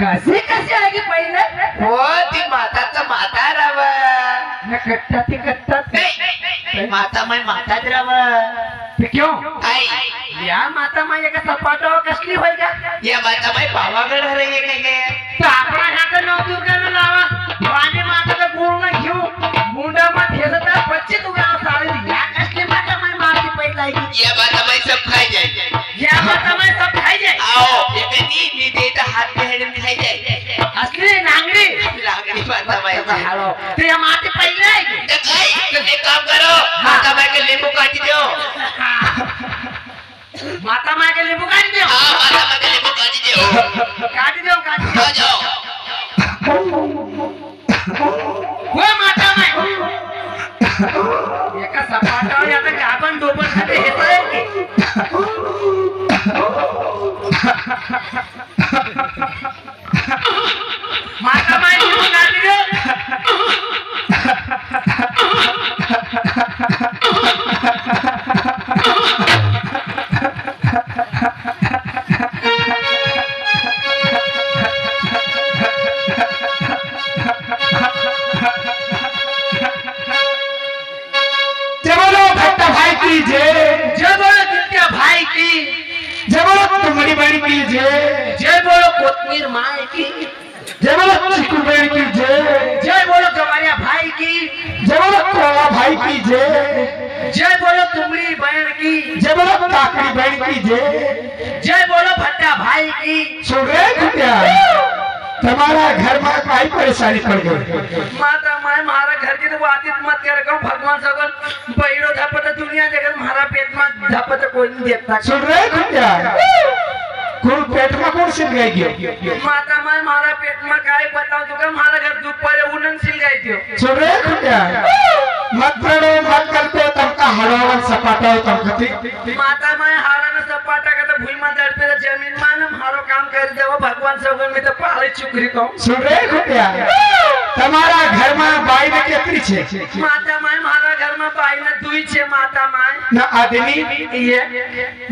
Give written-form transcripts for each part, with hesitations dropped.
कसे कसे आहे की पहिलं हो ती माताचं माता राव कट्टा ते कट्टा माता माय माताच राव ते क्यों आई या माता माय एका सपाटावर कसली होय का या माता माय पावागड रे काय तर आपला ह्याचं नाव दुर्गाला लावा वाणी माताचं पूर्ण घेऊ मुंडा मत हे तर 25 उगाव साडी या कसली माता माय मारती पहिला आहे या माता माय सब खाई जाए या माता माय सब खाई जाए आओ ये कनी नी देता हाथ में हेड में खाई जाए असली नांगरी लागली माता माय हालो ते या माती पहिला आहे तो एक काम करो माता माय के नींबू काट दो माता माय के नींबू काट दो हां माता माय के नींबू काट दो काट दो वो माता माय एका सपाटावर या तर गाबन डोबन खाते हे तर की माता माय नींबू काट दो जय बोलो दुत्या भाई की जय बोलो तुम्हारी बड़ी की जय जय बोलो कोतमीर माए की जय बोलो चिकू बहन की जय जय बोलो गवारिया भाई की जय बोलो कोला भाई की जय जय बोलो तुमरी बहन की जय बोलो काकड़ी बहन की जय जय बोलो भट्टा भाई की सुन रहे कुटिया तुम्हारा घर में काई परेशानी पड़ गई माता माय मारा घर की तो बातित मत कर कहूं भगवान सगन बैरो धपत दुनिया जगत मारा पेट में धपत कोई नहीं देखता सुन रहे कुटिया कौन पेट में कौन सिल गई माता माय मारा पेट में काय बताओ तो का मारा घर दुख पड़े उनन सिल गई थी सुन रहे कुटिया मत पड़ो मत करते तुमका हड़ावन सपाटा तुमकती माता माय हारा न सपाटा का तो भूई में दर पे जमीन मान मारो काम कर देवो भगवान सगन में तो पाले चुकरी कहूं सुन रहे कुटिया तुम्हारा घर में बाई ने केतरी छे माता माय मारा घर में बाई न दुई छे माता माय ना आदमी ये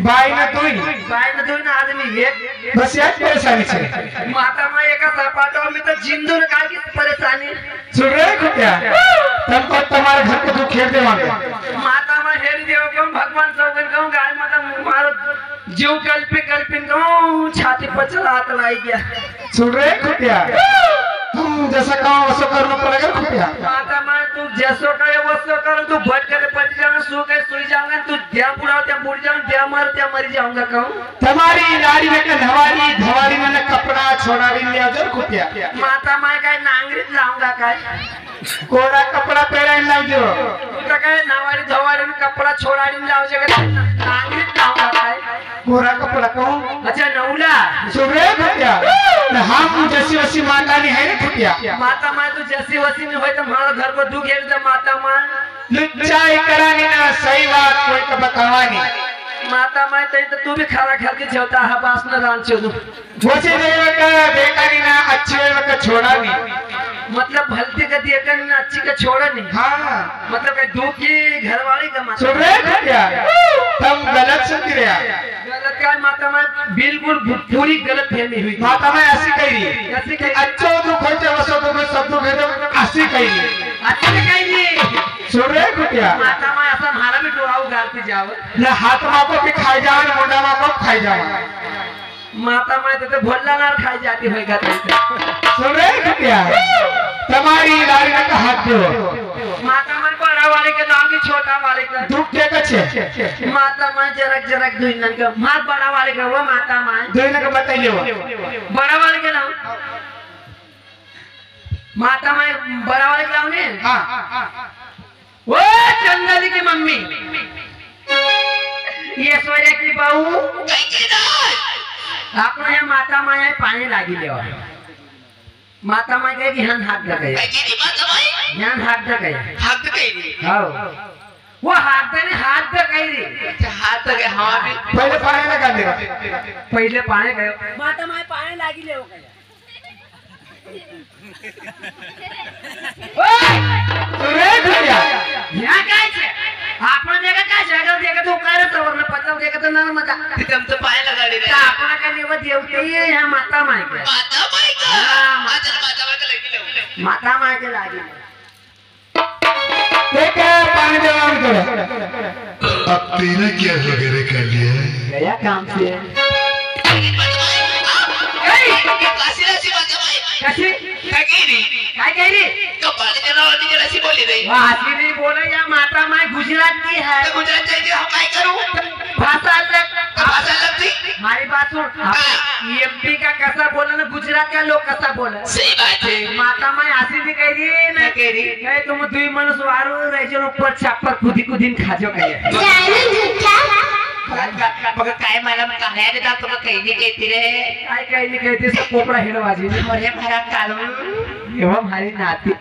बाई ने दुई बाई न दुई न आदमी एक बस याद परेशानी छे माता माय एका सपाटा में तो जिंदू न काय की परेशानी सुन रहे कुटिया तुमको तुम्हारे घर को दुख खेल दे मांगे माता माय हेल देव कहूं भगवान सगन कहूं गाय माता मारो जीव कल्पिन कहूं छाती पर चलात लाई गया सुन रहे कुटिया तुम जैसा कहो वैसा करना पड़ेगा कुटिया माता माय तू जैसो करे वैसो कर तू भट करे बच जाऊंगा सो के सोई जाऊंगा तू क्या बुढ़ा त्या बुढ़ जाऊंगा त्या मर जाऊंगा कहूं तुम्हारी नारी में के धवारी में कपड़ा छोड़ा भी ले जर कुटिया माता माय काय नांगरीत लाऊंगा काय कोड़ा कपड़ा पहन लाओ जो तू तो काय नावारी धवारी में कपड़ा छोड़ाड़ी लाओ जगह नांगरीत लाऊंगा काय कोड़ा कपड़ा कहूं अच्छा नौला सुन रहे कुटिया हम जैसी वैसी माता नहीं है ना कुटिया माता माय तू जैसी वसी में होय तो हमारा घर को दुख है तो माता माय लुच्चाई करानी ना सही बात कोई का बतावानी माता माय तो तू भी खाना खा के जेवता है पास न रान चोदू वैसे देखा नहीं ना अच्छे का छोड़ा नहीं मतलब भलती का देखा नहीं अच्छी का छोड़ा नहीं हाँ मतलब का दुख की घरवाली का माता सुन रहे कुटिया तुम गलत सुन रहे गलत का माता माय बिल्कुल पूरी गलत फहमी हुई माता में ऐसी कही ऐसी कही अच्छो दुख है जो वसो दुख सब दुख है जो ऐसी कही अच्छी कही नहीं सुन रहे कुटिया माता माय ऐसा हमारा भी डोरा उगाड़ती जाओ ना हाथ माँ को भी खाई जाओ ना मुंडा माँ को खाई जाओ माता माय तो भोला नार खाई जाती होगा सुन रहे कुटिया तुम्हारी लारी का हाथ दो माता माय बड़ा वाले के लाओगी छोटा वाले का दुख के कछे माता माय जरक दुई नन का मात बड़ा वाले का वो माता माय दोनों का बताइए बड़ा वाले के लाओ माता माय बड़ा वाले के लाओ ने हाँ वो चंदली की मम्मी ये सोरे की बहू आपने ये माता माय पानी लागी लेवा माता माय कहे कि हन हाथ लगे हन हाथ लगे हाँ वो हाथ लगे हाँ पहले पानी लगा देगा पहले पानी गए माता माय पानी लागी ले सुन रहे कुटिया यहाँ काय छे आपण देखा काय जगात देखा तो काय रे सवर्ण पचाव देखा तर ना मजा ते तुमचं पायाला गाडी तर आपण काय निवत येवते ह्या माता मायक माता बाई का हा, माझ्या माता बाई का लगी माता मायक लागली ते काय पाणी देवा आमच्याकडे अब तेरा क्या वगैरह कर लिया है गया काम से काशीराची माता बाई कशी कागिरी काय कह रही कपाळाच्या नावाने जराशी बोलली रे वासी नहीं बोले या माता माय गुजरात की है तर गुजरात जायचे हम काय करू भाषा अलग भाषा लगती हमारी बात सुन एमपी का कैसा बोला ना गुजरात का लोग कैसा बोला सही बात है माता माय आसी भी कह रही ना कह रही नहीं तुम दुई मनुष्य वारो रहिजो ऊपर छापर खुदी खुदीन खाजो कहिए मग काय मला काय रे जातो काही नाही कहती रे काय काही नाही कहते सब पोपड़ा हिड़वाजी अरे भरा कालू एवं हमारी नाती